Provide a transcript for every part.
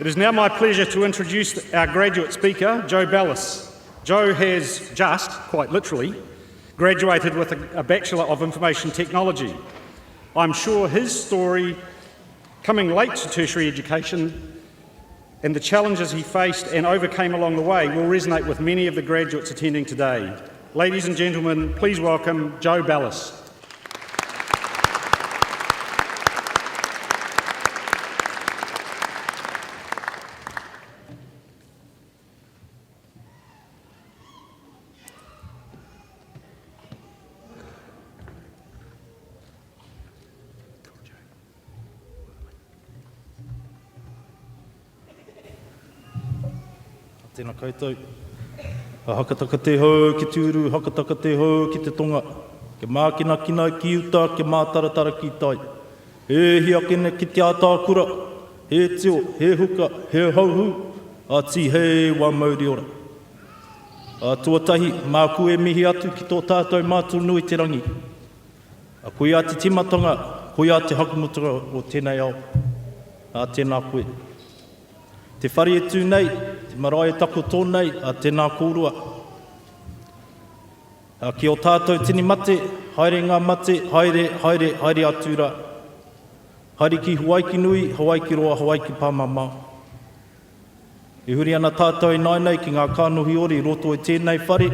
It is now my pleasure to introduce our graduate speaker, Joe Bellass. Joe has just, quite literally, graduated with a Bachelor of Information Technology. I'm sure his story, coming late to tertiary education, and the challenges he faced and overcame along the way will resonate with many of the graduates attending today. Ladies and gentlemen, please welcome Joe Bellass. Tēnā koutou. Hakataka te hau ki tūru, hakataka te hau ki te tonga. Ke mākina kina ki uta, ke mātaratara ki tai. He hiakene ki te ātā kura. He teo, he huka, he hauhu. A ti he wā mauri ora. A tuatahi, mā kue mihi atu ki tō tātou mātou nui te rangi. A koe a te timatanga, koe a te hakumutura o tēnei ao. A tēnā koe. Te whare e tū nei, te marae tako tōnei, a tēnā kōrua. Ki o tātou tini mate, haere ngā mate, haere atura. Haere ki Hawaii nui, Hawaii ki roa, Hawaii ki pāmama. E huri ana tātou e nainei ki ngā kānohi ori roto e tēnei whare.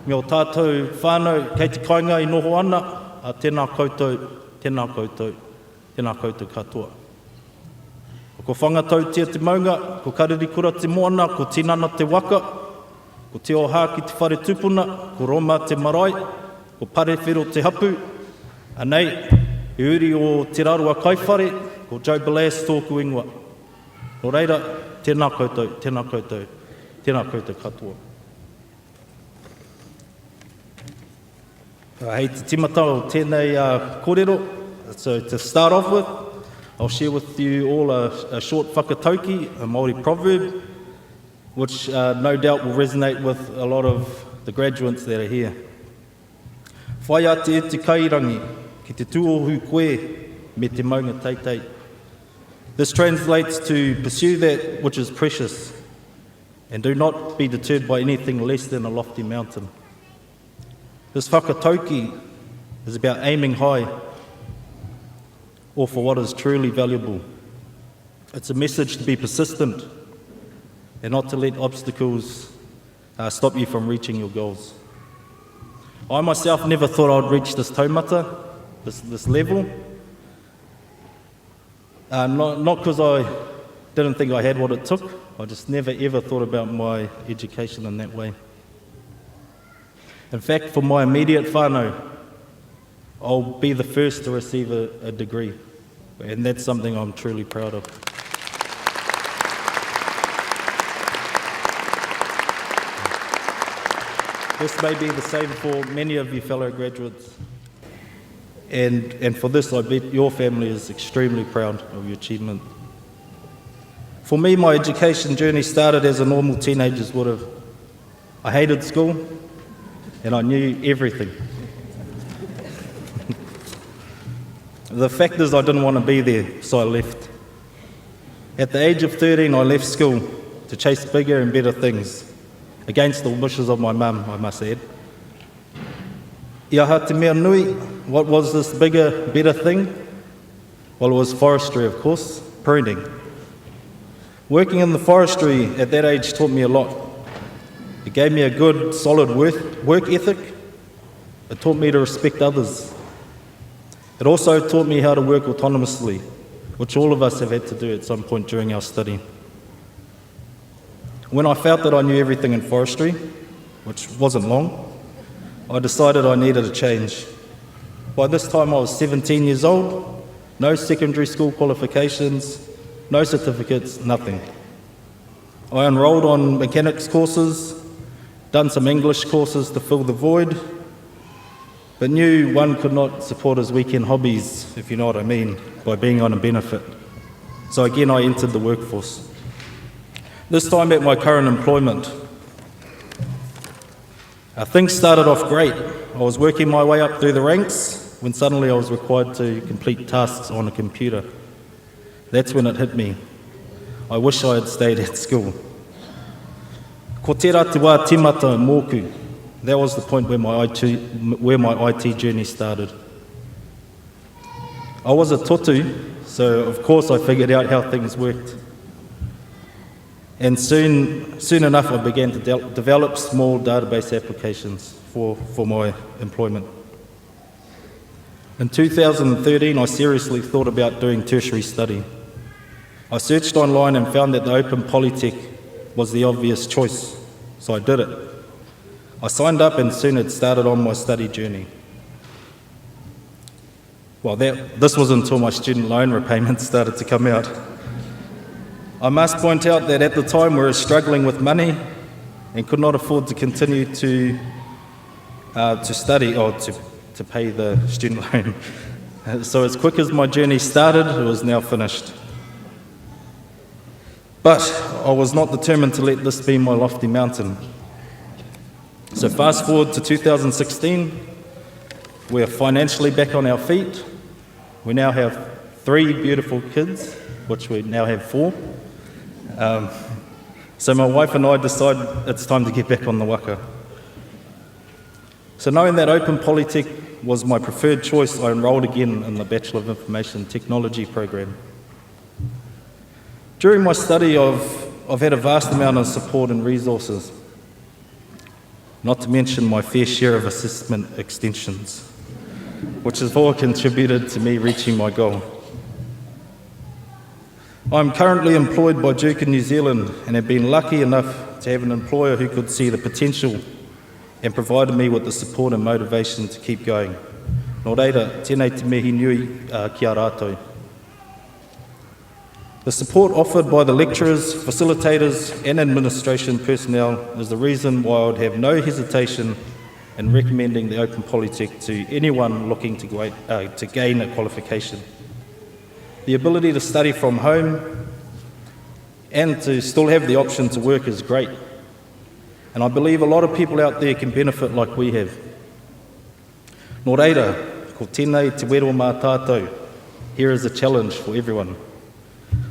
Me o tātou whānau kei te kainga i noho ana, a tēnā koutou, tēnā koutou, tēnā koutou katoa. Ko whangatau tia te maunga, ko kariri kura te moana, ko tinana te waka, ko te oha ki te whare tupuna, ko roma te marae, ko pare whiro te hapu. Anei, e uri o te rarua kaiwhare, ko Joe Bellass tōku ingoa. Nō reira, tēnā koutou, tēnā koutou, tēnā koutou katoa. Hei te timata o tēnei kōrero. So to start off with, I'll share with you all a short whakatauki, a Māori proverb, which no doubt will resonate with a lot of the graduates that are here. Whai a te kairangi, ki te tūohu koe, me te maunga teitei. This translates to pursue that which is precious, and do not be deterred by anything less than a lofty mountain. This whakatauki is about aiming high, or for what is truly valuable. It's a message to be persistent and not to let obstacles stop you from reaching your goals. I myself never thought I'd reach this taumata, this level. Not because I didn't think I had what it took, I just never ever thought about my education in that way. In fact, for my immediate whānau, I'll be the first to receive a degree, and that's something I'm truly proud of. This may be the same for many of you fellow graduates, and for this I bet your family is extremely proud of your achievement. For me, my education journey started as a normal teenager's would have. I hated school, and I knew everything. The fact is I didn't want to be there, so I left. At the age of 13, I left school to chase bigger and better things, against the wishes of my mum, I must add. Ia ha te mea nui, what was this bigger, better thing? Well, it was forestry, of course, pruning. Working in the forestry at that age taught me a lot. It gave me a good, solid work ethic. It taught me to respect others. It also taught me how to work autonomously, which all of us have had to do at some point during our study. When I felt that I knew everything in forestry, which wasn't long, I decided I needed a change. By this time I was 17 years old, no secondary school qualifications, no certificates, nothing. I enrolled on mechanics courses, done some English courses to fill the void, but knew one could not support his weekend hobbies, if you know what I mean, by being on a benefit. So again, I entered the workforce. This time at my current employment. Things started off great. I was working my way up through the ranks when suddenly I was required to complete tasks on a computer. That's when it hit me. I wish I had stayed at school. Ko tērā te wā timata mōku. That was the point where my IT journey started. I was a totu, so of course I figured out how things worked. And soon enough I began to develop small database applications for my employment. In 2013 I seriously thought about doing tertiary study. I searched online and found that the Open Polytech was the obvious choice, so I did it. I signed up and soon had started on my study journey. Well, this was until my student loan repayments started to come out. I must point out that at the time we were struggling with money and could not afford to continue to study or to pay the student loan. So as quick as my journey started, it was now finished. But I was not determined to let this be my lofty mountain. So fast forward to 2016, we are financially back on our feet. We now have 3 beautiful kids, which we now have 4. So my wife and I decided it's time to get back on the waka. So knowing that Open Polytech was my preferred choice, I enrolled again in the Bachelor of Information Technology program. During my study, I've had a vast amount of support and resources, not to mention my fair share of assessment extensions, which has all contributed to me reaching my goal. I'm currently employed by Duke in New Zealand and have been lucky enough to have an employer who could see the potential and provided me with the support and motivation to keep going. Nō reira, tēnei te mihi nui ki a rātou. The support offered by the lecturers, facilitators and administration personnel is the reason why I would have no hesitation in recommending the Open Polytech to anyone looking to gain a qualification. The ability to study from home and to still have the option to work is great. And I believe a lot of people out there can benefit like we have. Nō reira, ko tēnei te wero mā tātou. Here is a challenge for everyone.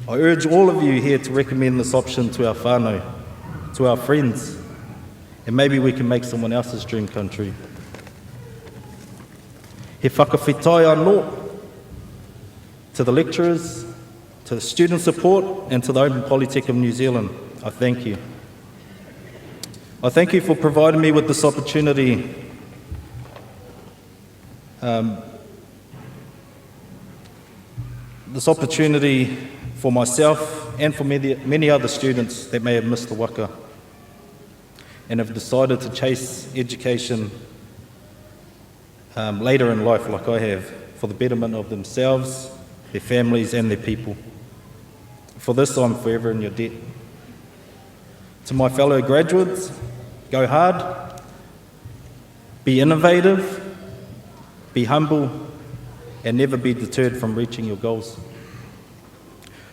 I urge all of you here to recommend this option to our whānau, to our friends, and maybe we can make someone else's dream come true. He whakawhitai anō to the lecturers, to the student support, and to the Open Polytech of New Zealand. I thank you. I thank you for providing me with this opportunity for myself and for many other students that may have missed the waka and have decided to chase education later in life like I have, for the betterment of themselves, their families and their people. For this I'm forever in your debt. To my fellow graduates, go hard, be innovative, be humble, and never be deterred from reaching your goals.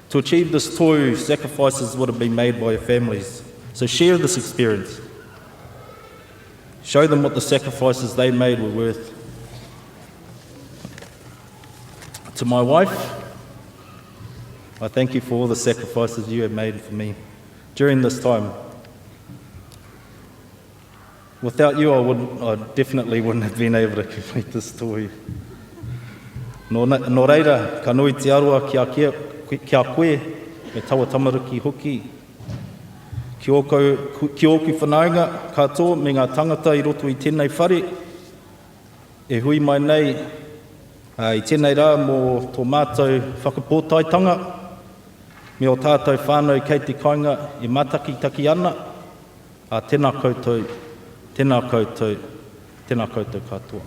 To achieve this tohu, sacrifices would have been made by your families. So share this experience. Show them what the sacrifices they made were worth. To my wife, I thank you for all the sacrifices you have made for me during this time. Without you, I definitely wouldn't have been able to complete this tohu. Nō reira, ka nui te arua kia koe, me taua tamariki hoki. Ki oku whanaunga katoa me ngā tangata i roto I tēnei whare. E hui mai nei, I tēnei rā mō tō mātou whakapōtaitanga, me o tātou whānau kei te kainga I mātakitaki ana, a tēnā koutou katoa.